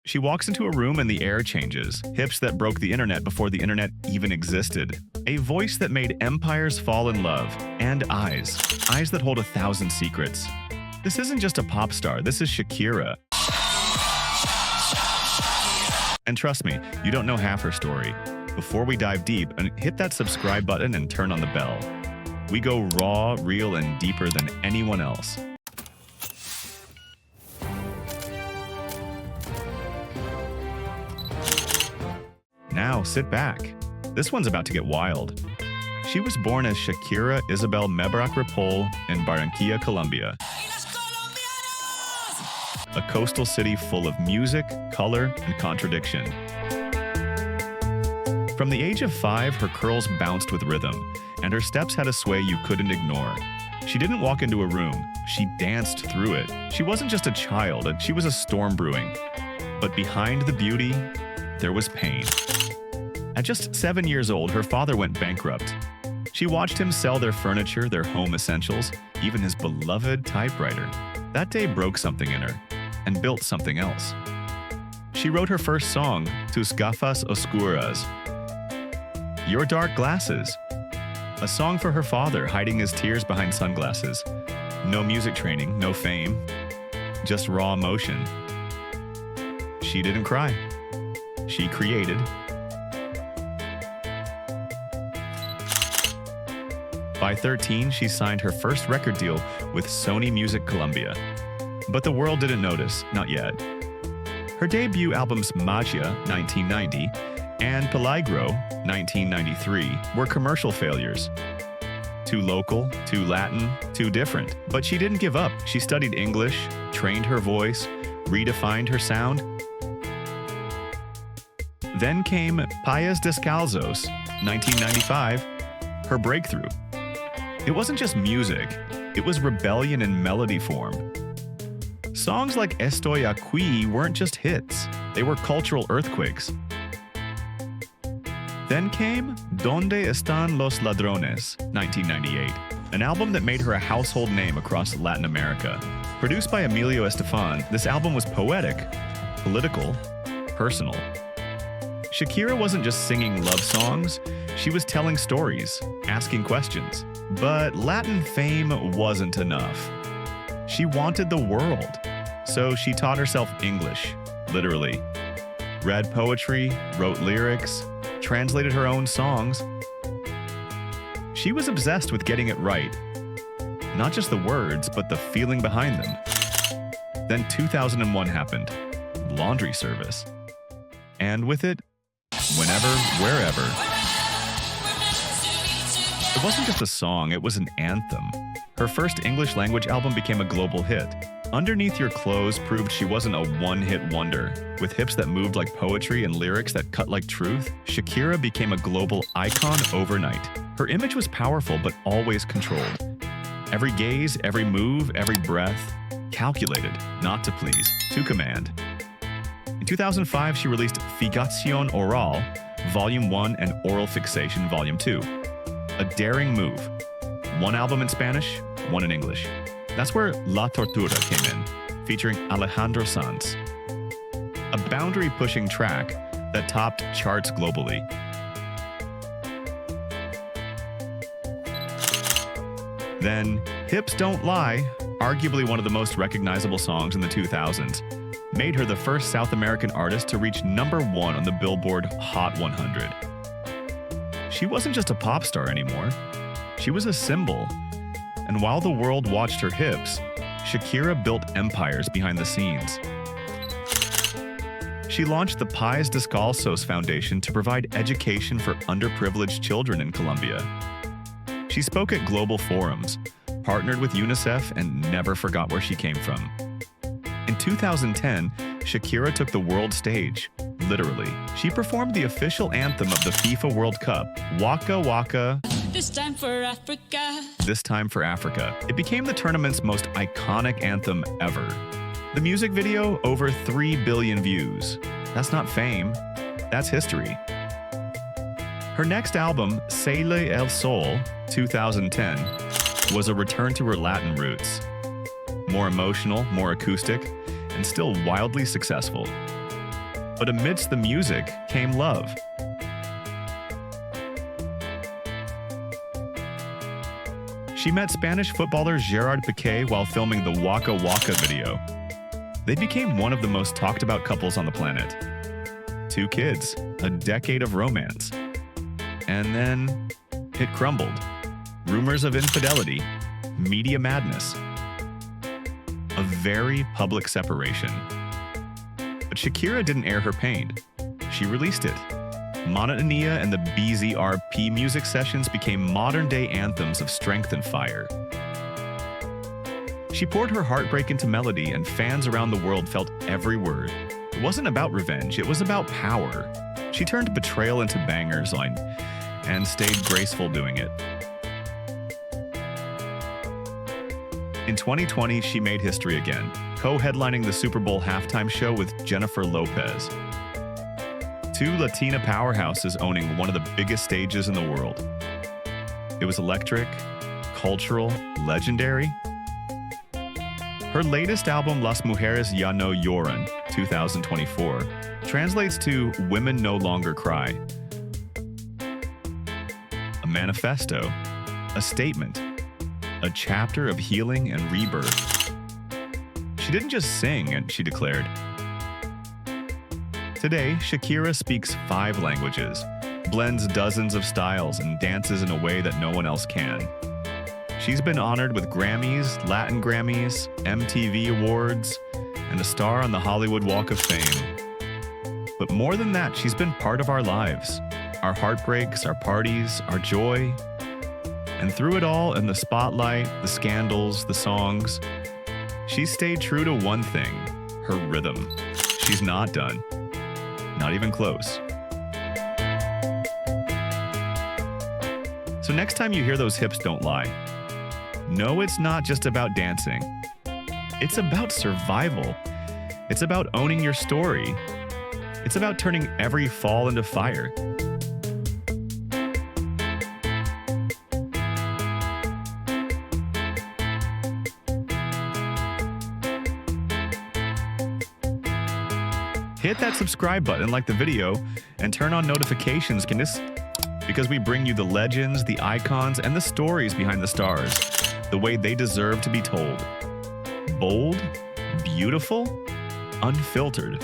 She walks into a room and the air changes. Hips that broke the internet before the internet even existed. A voice that made empires fall in love. And eyes. Eyes that hold 1,000 secrets. This isn't just a pop star, this is Shakira. And trust me, you don't know half her story. Before we dive deep, hit that subscribe button and turn on the bell. We go raw, real, and deeper than anyone else. Now, sit back. This one's about to get wild. She was born as Shakira Isabel Mebarak Ripoll in Barranquilla, Colombia. A coastal city full of music, color, and contradiction. From the age of 5, her curls bounced with rhythm, and her steps had a sway you couldn't ignore. She didn't walk into a room, she danced through it. She wasn't just a child, she was a storm brewing. But behind the beauty, there was pain. At just 7 years old, her father went bankrupt. She watched him sell their furniture, their home essentials, even his beloved typewriter. That day broke something in her, and built something else. She wrote her first song, Tus gafas oscuras, Your Dark Glasses, a song for her father hiding his tears behind sunglasses. No music training, no fame, just raw emotion. She didn't cry. She created. By 13, she signed her first record deal with Sony Music Colombia. But the world didn't notice, not yet. Her debut albums Magia, 1990, and Peligro, 1993, were commercial failures. Too local, too Latin, too different. But she didn't give up. She studied English, trained her voice, redefined her sound. Then came Pies Descalzos, 1995, her breakthrough. It wasn't just music, it was rebellion in melody form. Songs like Estoy Aquí weren't just hits, they were cultural earthquakes. Then came Donde Están los Ladrones, 1998, an album that made her a household name across Latin America. Produced by Emilio Estefan, this album was poetic, political, personal. Shakira wasn't just singing love songs, she was telling stories, asking questions. But Latin fame wasn't enough. She wanted the world, so she taught herself English, literally. Read poetry, wrote lyrics, translated her own songs. She was obsessed with getting it right. Not just the words, but the feeling behind them. Then 2001 happened, laundry service. And with it, whenever, wherever. It wasn't just a song, it was an anthem. Her first English language album became a global hit. Underneath Your Clothes proved she wasn't a one-hit wonder. With hips that moved like poetry and lyrics that cut like truth, Shakira became a global icon overnight. Her image was powerful but always controlled. Every gaze, every move, every breath, calculated, not to please, to command. In 2005, she released Figación Oral, Volume 1 and Oral Fixation, Volume 2. A daring move. One album in Spanish, one in English. That's where La Tortura came in, featuring Alejandro Sanz. A boundary-pushing track that topped charts globally. Then, Hips Don't Lie, arguably one of the most recognizable songs in the 2000s, made her the first South American artist to reach #1 on the Billboard Hot 100. She wasn't just a pop star anymore. She was a symbol. And while the world watched her hips, Shakira built empires behind the scenes. She launched the Pies Descalzos Foundation to provide education for underprivileged children in Colombia. She spoke at global forums, partnered with UNICEF, and never forgot where she came from. In 2010, Shakira took the world stage, literally. She performed the official anthem of the FIFA World Cup, Waka Waka, This time for Africa. This Time for Africa. It became the tournament's most iconic anthem ever. The music video, over 3 billion views. That's not fame, that's history. Her next album, Sale el Sol, 2010, was a return to her Latin roots. More emotional, more acoustic, and still wildly successful. But amidst the music came love. She met Spanish footballer Gerard Piqué while filming the Waka Waka video. They became one of the most talked about couples on the planet. 2 kids, a decade of romance. And then it crumbled. Rumors of infidelity, media madness, a very public separation. But Shakira didn't air her pain. She released it. Monotonia and the BZRP music sessions became modern-day anthems of strength and fire. She poured her heartbreak into melody, and fans around the world felt every word. It wasn't about revenge, it was about power. She turned Betrayal into bangers and stayed graceful doing it. In 2020, she made history again, co-headlining the Super Bowl halftime show with Jennifer Lopez. 2 Latina powerhouses owning one of the biggest stages in the world. It was electric, cultural, legendary. Her latest album, Las Mujeres Ya No Lloran, 2024, translates to Women No Longer Cry. A manifesto, a statement, a chapter of healing and rebirth. She didn't just sing, and she declared. Today, Shakira speaks 5 languages, blends dozens of styles, and dances in a way that no one else can. She's been honored with Grammys, Latin Grammys, MTV Awards, and a star on the Hollywood Walk of Fame. But more than that, she's been part of our lives, our heartbreaks, our parties, our joy. And through it all, in the spotlight, the scandals, the songs, she stayed true to one thing, her rhythm. She's not done. Not even close. So next time you hear those hips don't lie, no, it's not just about dancing. It's about survival. It's about owning your story. It's about turning every fall into fire. Hit that subscribe button, like the video, and turn on notifications because we bring you the legends, the icons, and the stories behind the stars, the way they deserve to be told. Bold, beautiful, unfiltered.